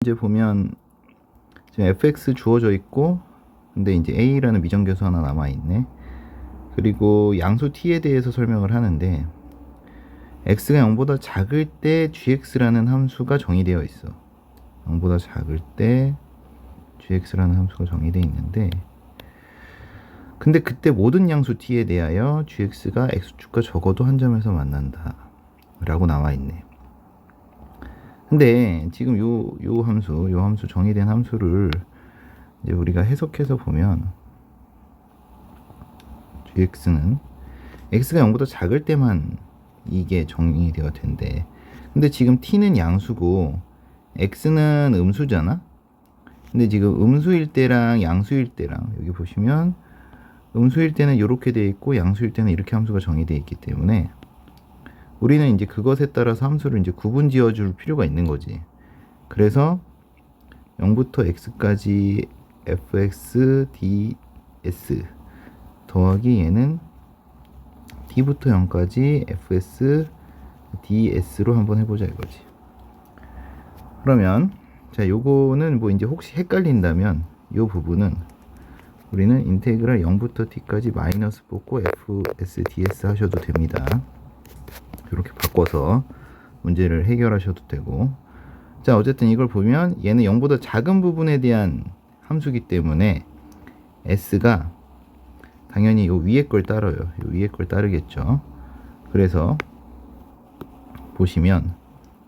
이제 보면 지금 fx 주어져 있고, 근데 이제 a라는 미정계수 하나 남아 있네. 그리고 양수 t에 대해서 설명을 하는데, x가 0보다 작을 때 gx라는 함수가 정의되어 있어. 0보다 작을 때 gx라는 함수가 정의되어 있는데, 근데 그때 모든 양수 t에 대하여 gx가 x축과 적어도 한 점에서 만난다 라고 나와 있네. 근데 지금 요 함수 정의된 함수를 이제 우리가 해석해서 보면, gx는 x가 0보다 작을 때만 이게 정의되어 된대. 근데 지금 t는 양수고 x는 음수잖아. 근데 지금 음수일 때랑 양수일 때랑, 여기 보시면 음수일 때는 이렇게 돼 있고 양수일 때는 이렇게 함수가 정의되어 있기 때문에 우리는 이제 그것에 따라서 함수를 이제 구분 지어줄 필요가 있는 거지. 그래서 0부터 x까지 fx ds 더하기 얘는 d부터 0까지 fs ds로 한번 해보자 이거지. 그러면 자, 요거는 뭐 이제 혹시 헷갈린다면 요 부분은 우리는 인테그랄 0부터 t까지 마이너스 뽑고 fs ds 하셔도 됩니다. 이렇게 바꿔서 문제를 해결하셔도 되고, 자, 어쨌든 이걸 보면 얘는 0보다 작은 부분에 대한 함수기 때문에 s가 당연히 요 위에 걸 따라요. 요 위에 걸 따르겠죠. 그래서 보시면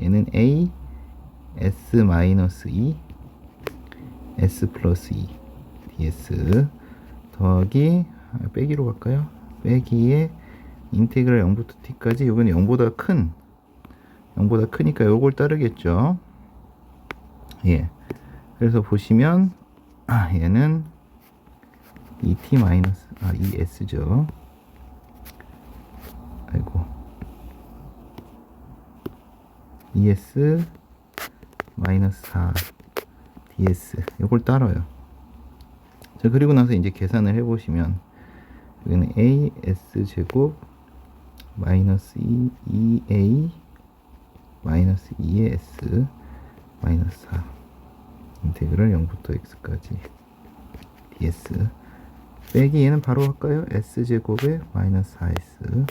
얘는 a s-2 s 플러스 2 ds 더하기 빼기로 갈까요? 빼기에 인테그랄 0부터 t까지, 요거는 0보다 크니까 요걸 따르겠죠. 예. 그래서 보시면 얘는 2t 마이너스 2s죠. 아이고, 2s 마이너스 4 ds 요걸 따라요. 자, 그리고 나서 이제 계산을 해보시면 여기는 a s 제곱 마이너스 2a 마이너스 2의 s 마이너스 4 인테그랄 0부터 x까지 ds 빼기 얘는 바로 할까요? s제곱에 마이너스 4s,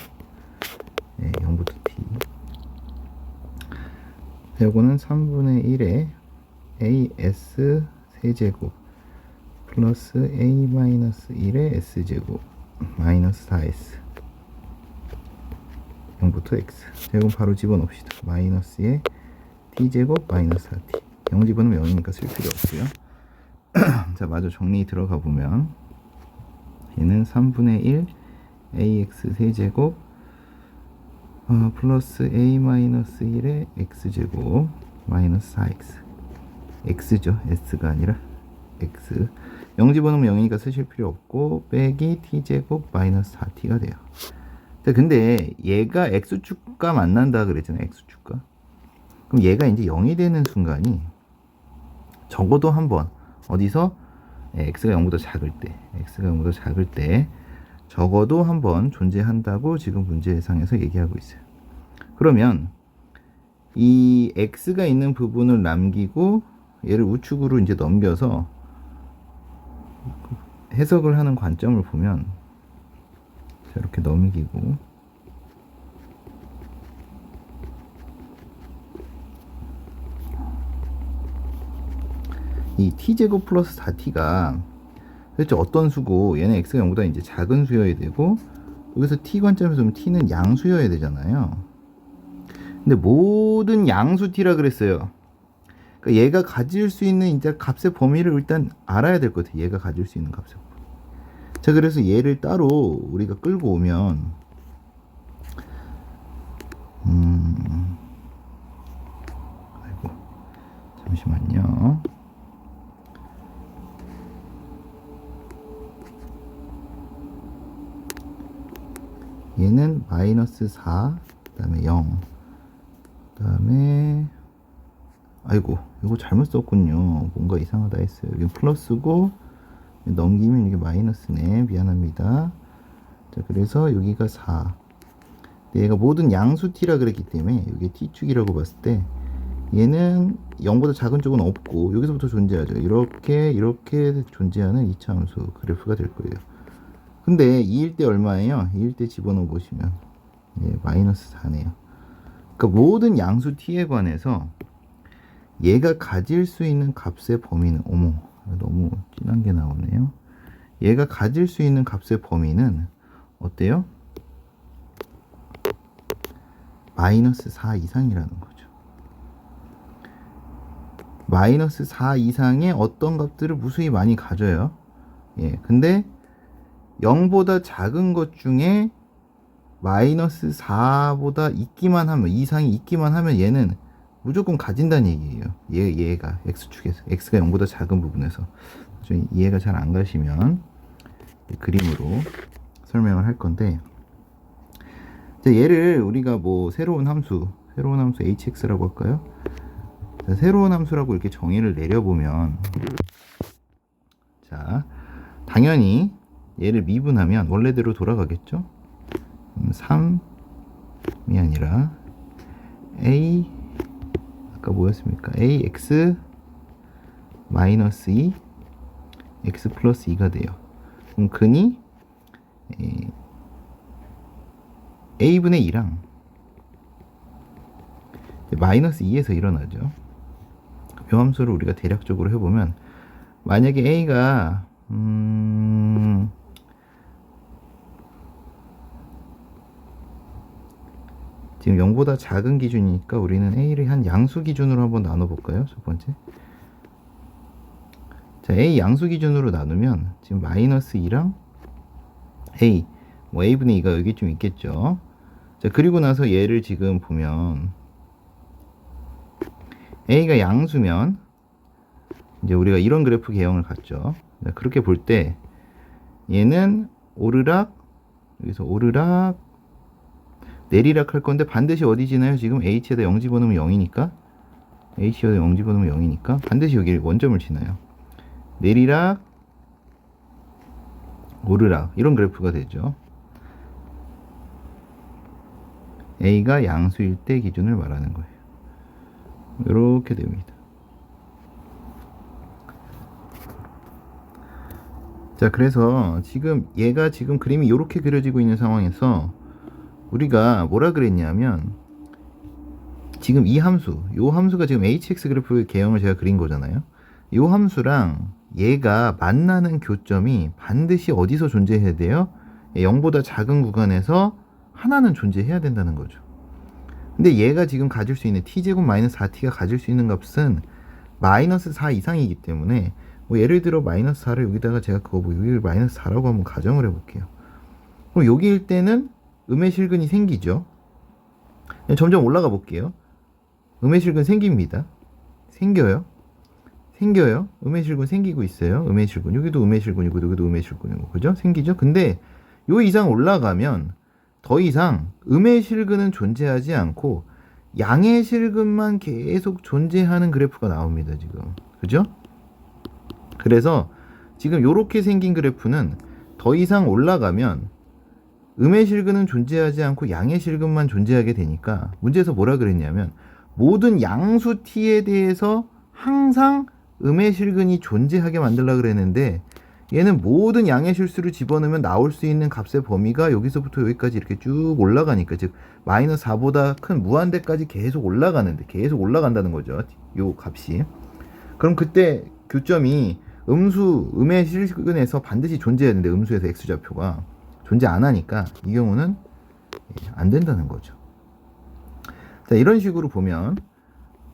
네, 0부터 t. 요거는 3분의 1에 as 세제곱 플러스 a 마이너스 1의 s제곱 마이너스 4s 0부터 x. 자, 이건 바로 집어넣읍시다. 마이너스에 t제곱 마이너스 4t. 0 집어넣으면 0이니까 쓸 필요 없고요. 자, 마저 정리 들어가 보면 얘는 3분의 1 ax 세제곱 플러스 a 마이너스 1의 x제곱 마이너스 4x. x죠. s가 아니라 x. 0 집어넣으면 0이니까 쓰실 필요 없고, 빼기 t제곱 마이너스 4t가 돼요. 자, 근데 얘가 x축과 만난다 그랬잖아요. x축과. 그럼 얘가 이제 0이 되는 순간이 적어도 한번 어디서 x가 0보다 작을 때 적어도 한번 존재한다고 지금 문제상에서 얘기하고 있어요. 그러면 이 x가 있는 부분을 남기고 얘를 우측으로 이제 넘겨서 해석을 하는 관점을 보면, 자, 이렇게 넘기고 이 t제곱 플러스 4t가 도대체 어떤 수고, 얘는 x가 0보다 이제 작은 수여야 되고, 여기서 t 관점에서 보면 t는 양수여야 되잖아요. 근데 모든 양수 t라 그랬어요. 그러니까 얘가 가질 수 있는 이제 값의 범위를 일단 알아야 될 것 같아요. 얘가 가질 수 있는 값의 범위. 자, 그래서 얘를 따로 우리가 끌고 오면 아이고, 잠시만요. 얘는 마이너스 4, 그 다음에 0, 그 다음에 아이고, 이거 잘못 썼군요. 뭔가 이상하다 했어요. 여기 플러스고 넘기면 이게 마이너스네. 미안합니다. 자, 그래서 여기가 4. 얘가 모든 양수 t라 그랬기 때문에 이게 t축이라고 봤을 때 얘는 0보다 작은 쪽은 없고 여기서부터 존재하죠. 이렇게 존재하는 2차 함수 그래프가 될 거예요. 근데 2일 때 얼마예요? 2일 때 집어넣어 보시면 마이너스 4네요. 그러니까 모든 양수 t에 관해서 얘가 가질 수 있는 값의 범위는, 어머 너무 진한 게 나오네요. 얘가 가질 수 있는 값의 범위는 어때요? 마이너스 4 이상이라는 거죠. 마이너스 4 이상의 어떤 값들을 무수히 많이 가져요. 근데 0보다 작은 것 중에 마이너스 4보다 있기만 하면, 이상이 있기만 하면 얘는 무조건 가진다는 얘기예요. 얘가 x축에서, x가 0보다 작은 부분에서. 좀 이해가 잘 안 가시면 그림으로 설명을 할 건데, 얘를 우리가 뭐 새로운 함수 hx라고 할까요? 새로운 함수라고 이렇게 정의를 내려보면, 자, 당연히 얘를 미분하면 원래대로 돌아가겠죠? 3이 아니라 a, 아까 뭐였습니까? ax 마이너스 2 x 플러스 2가 돼요. 그럼 근이 a분의 2랑 마이너스 2에서 일어나죠. 이 함수를 우리가 대략적으로 해보면, 만약에 a가 지금 0보다 작은 기준이니까 우리는 a를 한 양수 기준으로 한번 나눠볼까요? 첫 번째. 자, a 양수 기준으로 나누면 지금 마이너스 2랑 a, 뭐 a분의 2가 여기 좀 있겠죠. 자, 그리고 나서 얘를 지금 보면 a가 양수면 이제 우리가 이런 그래프 개형을 갖죠. 그렇게 볼 때 얘는 오르락, 여기서 오르락 내리락 할 건데 반드시 어디 지나요? 지금 h에다 0 집어넣으면 0이니까, h에다 0 집어넣으면 0이니까 반드시 여기 원점을 지나요. 내리락 오르락 이런 그래프가 되죠. a가 양수일 때 기준을 말하는 거예요. 이렇게 됩니다. 자, 그래서 지금 얘가 지금 그림이 이렇게 그려지고 있는 상황에서 우리가 뭐라 그랬냐면, 지금 이 함수, 요 함수가 지금 hx 그래프의 개형을 제가 그린 거잖아요. 요 함수랑 얘가 만나는 교점이 반드시 어디서 존재해야 돼요? 0보다 작은 구간에서 하나는 존재해야 된다는 거죠. 근데 얘가 지금 가질 수 있는 t제곱 마이너스 4t가 가질 수 있는 값은 마이너스 4 이상이기 때문에, 뭐 예를 들어 마이너스 4를 여기다가 제가 그거 뭐 여기를 마이너스 4라고 한번 가정을 해볼게요. 그럼 여기일 때는 음의 실근이 생기죠. 점점 올라가 볼게요. 음의 실근 생깁니다. 생겨요. 음의 실근 생기고 있어요. 음의 실근. 여기도 음의 실근이고 여기도 음의 실근이고, 그죠? 생기죠. 근데 요 이상 올라가면 더 이상 음의 실근은 존재하지 않고 양의 실근만 계속 존재하는 그래프가 나옵니다. 지금. 그죠? 그래서 지금 요렇게 생긴 그래프는 더 이상 올라가면 음의 실근은 존재하지 않고 양의 실근만 존재하게 되니까, 문제에서 뭐라 그랬냐면 모든 양수 t에 대해서 항상 음의 실근이 존재하게 만들려고 그랬는데, 얘는 모든 양의 실수를 집어넣으면 나올 수 있는 값의 범위가 여기서부터 여기까지 이렇게 쭉 올라가니까, 즉 마이너스 4보다 큰 무한대까지 계속 올라가는데, 계속 올라간다는 거죠, 요 값이. 그럼 그때 교점이 음의 실근에서 반드시 존재해야 되는데, 음수에서 x좌표가 존재 안 하니까 이 경우는 안 된다는 거죠. 자, 이런 식으로 보면,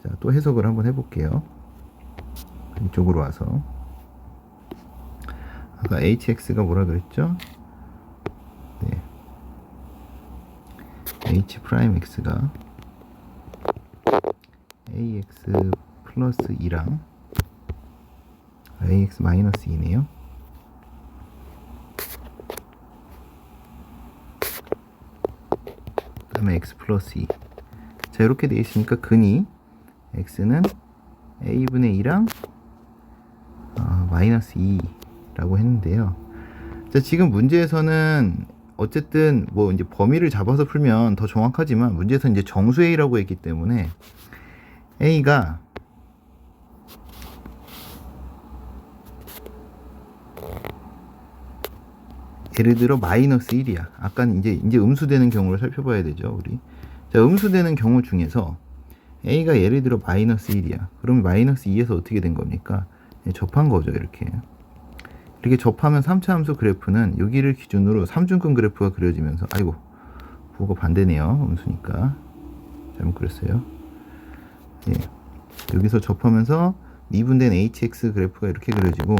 자, 또 해석을 한번 해볼게요. 이쪽으로 와서, 아까 hx가 뭐라 그랬죠? 네, h'x가 ax 플러스 2랑 ax 마이너스 2네요. 그 다음에 x 플러스 2. 자, 이렇게 되어 있으니까 근이 x는 a분의 2랑 마이너스 2라고 했는데요. 자, 지금 문제에서는 어쨌든 뭐 이제 범위를 잡아서 풀면 더 정확하지만, 문제에서 이제 정수 a라고 했기 때문에 A가 예를 들어 마이너스 1이야. 아까는 이제 음수되는 경우를 살펴봐야 되죠, 우리. 자, 음수되는 경우 중에서 A가 예를 들어 마이너스 1이야. 그럼 마이너스 2에서 어떻게 된 겁니까? 접한 거죠, 이렇게. 이렇게 접하면 3차 함수 그래프는 여기를 기준으로 삼중근 그래프가 그려지면서, 아이고, 부호가 반대네요. 음수니까. 잘못 그렸어요. 예. 여기서 접하면서 미분된 hx 그래프가 이렇게 그려지고,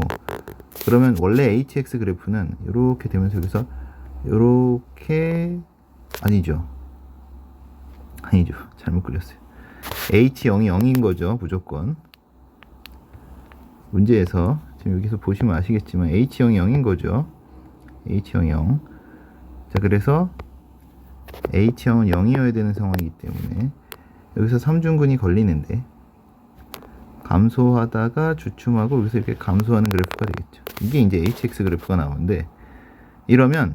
그러면 원래 hx 그래프는 이렇게 되면서 여기서 이렇게 아니죠. 잘못 그렸어요. h0이 0인 거죠. 무조건. 문제에서 지금 여기서 보시면 아시겠지만 h0이 0인 거죠. h0이 0. 자, 그래서 h0은 0이어야 되는 상황이기 때문에 여기서 삼중근이 걸리는데 감소하다가 주춤하고 여기서 이렇게 감소하는 그래프가 되겠죠. 이게 이제 hx 그래프가 나오는데, 이러면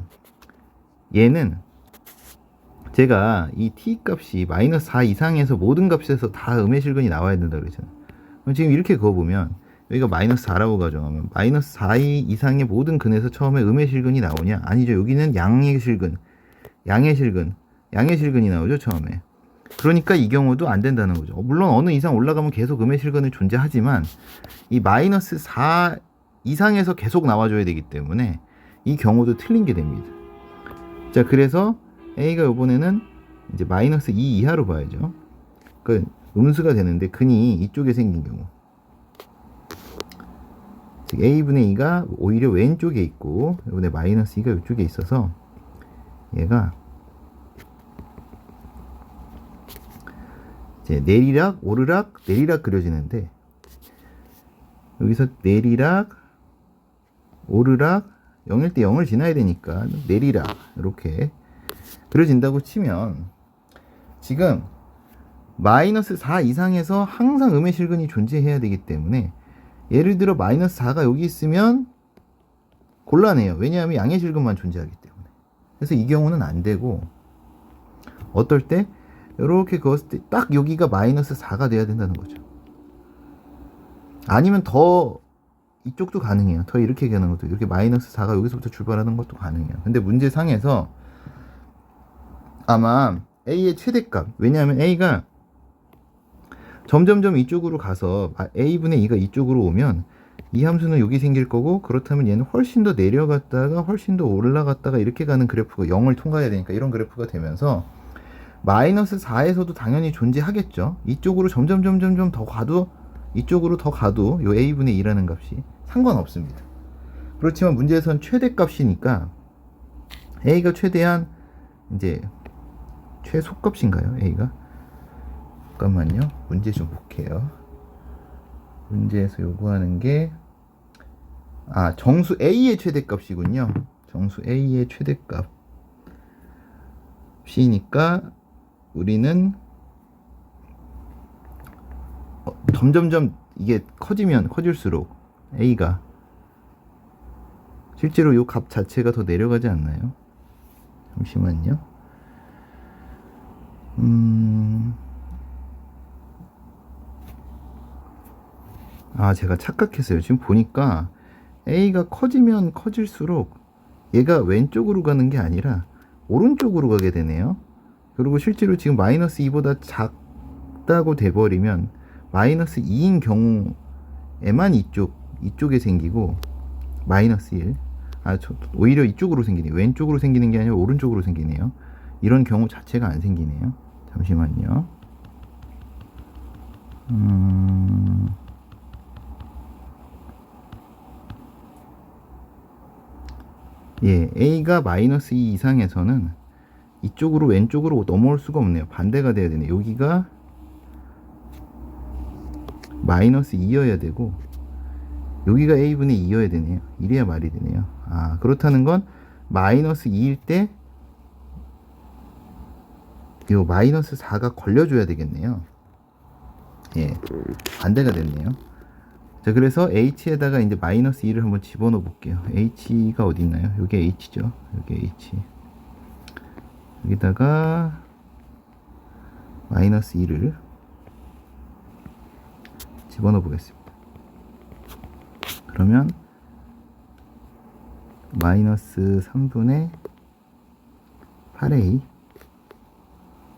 얘는 제가 이 t 값이 마이너스 4 이상에서 모든 값에서 다 음의 실근이 나와야 된다 그랬잖아요. 그럼 지금 이렇게 그어보면 여기가 마이너스 4라고 가정하면 마이너스 4 이상의 모든 근에서 처음에 음의 실근이 나오냐? 아니죠. 여기는 양의 실근이 나오죠, 처음에. 그러니까 이 경우도 안 된다는 거죠. 물론 어느 이상 올라가면 계속 음의 실근이 존재하지만 이 마이너스 4 이상에서 계속 나와줘야 되기 때문에 이 경우도 틀린 게 됩니다. 자, 그래서 A가 이번에는 이제 마이너스 2 이하로 봐야죠. 그 음수가 되는데 근이 이쪽에 생긴 경우, 즉 A분의 2가 오히려 왼쪽에 있고 이번에 마이너스 2가 이쪽에 있어서 얘가 이제 내리락, 오르락, 내리락 그려지는데, 여기서 내리락, 오르락, 0일 때 0을 지나야 되니까 내리락 이렇게 그려진다고 치면 지금 마이너스 4 이상에서 항상 음의 실근이 존재해야 되기 때문에 예를 들어 마이너스 4가 여기 있으면 곤란해요. 왜냐하면 양의 실근만 존재하기 때문에. 그래서 이 경우는 안 되고, 어떨 때 이렇게 그었을 때 딱 여기가 마이너스 4가 돼야 된다는 거죠. 아니면 더 이쪽도 가능해요. 더 이렇게 가는 것도, 이렇게 마이너스 4가 여기서부터 출발하는 것도 가능해요. 근데 문제상에서 아마 A의 최대값, 왜냐하면 A가 점점점 이쪽으로 가서 A분의 2가 이쪽으로 오면 이 함수는 여기 생길 거고, 그렇다면 얘는 훨씬 더 내려갔다가 훨씬 더 올라갔다가 이렇게 가는 그래프가 0을 통과해야 되니까 이런 그래프가 되면서 마이너스 4에서도 당연히 존재하겠죠. 이쪽으로 점점 더 가도, 이쪽으로 더 가도 요 A분의 2라는 값이 상관없습니다. 그렇지만 문제에선 최대값이니까 A가 최대한 이제 최소값인가요? A가? 잠깐만요. 문제 좀 볼게요. 문제에서 요구하는 게 정수 A의 최대값이군요. 정수 A의 최대값 C니까 우리는 점점점 이게 커지면 커질수록 A가 실제로 요 값 자체가 더 내려가지 않나요? 잠시만요. 제가 착각했어요. 지금 보니까 A가 커지면 커질수록 얘가 왼쪽으로 가는 게 아니라 오른쪽으로 가게 되네요. 그리고 실제로 지금 마이너스 2보다 작다고 돼버리면 마이너스 2인 경우에만 이쪽에 생기고 마이너스 1. 오히려 이쪽으로 생기네요. 왼쪽으로 생기는 게 아니라 오른쪽으로 생기네요. 이런 경우 자체가 안 생기네요. 잠시만요. 예, A가 마이너스 2 이상에서는 이쪽으로 왼쪽으로 넘어올 수가 없네요. 반대가 돼야 되네. 여기가 마이너스 2여야 되고 여기가 A분의 2여야 되네요. 이래야 말이 되네요. 그렇다는 건 마이너스 2일 때 요 마이너스 4가 걸려줘야 되겠네요. 예, 반대가 됐네요. 자, 그래서 H에다가 이제 마이너스 2를 한번 집어넣어 볼게요. H가 어디 있나요? 여기 H죠. 여기 H. 여기다가 마이너스 2를 집어넣어 보겠습니다. 그러면 마이너스 3분의 8a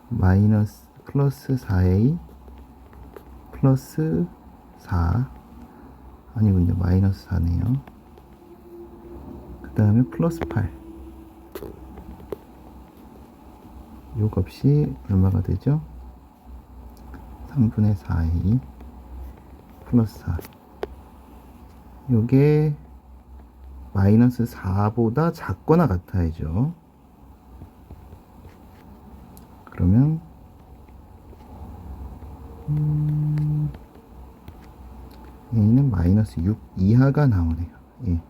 마이너스 플러스 4a 플러스 4 아니군요. 마이너스 4네요. 그 다음에 플러스 8 요 값이 얼마가 되죠? 3분의 4a 플러스 4 요게 마이너스 4보다 작거나 같아야죠. 그러면 a는 마이너스 6 이하가 나오네요. 예.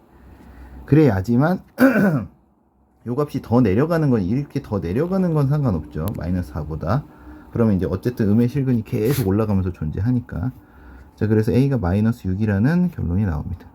그래야지만 요 값이 더 내려가는 건 이렇게 더 내려가는 건 상관없죠. 마이너스 4보다. 그러면 이제 어쨌든 음의 실근이 계속 올라가면서 존재하니까. 자, 그래서 a가 마이너스 6이라는 결론이 나옵니다.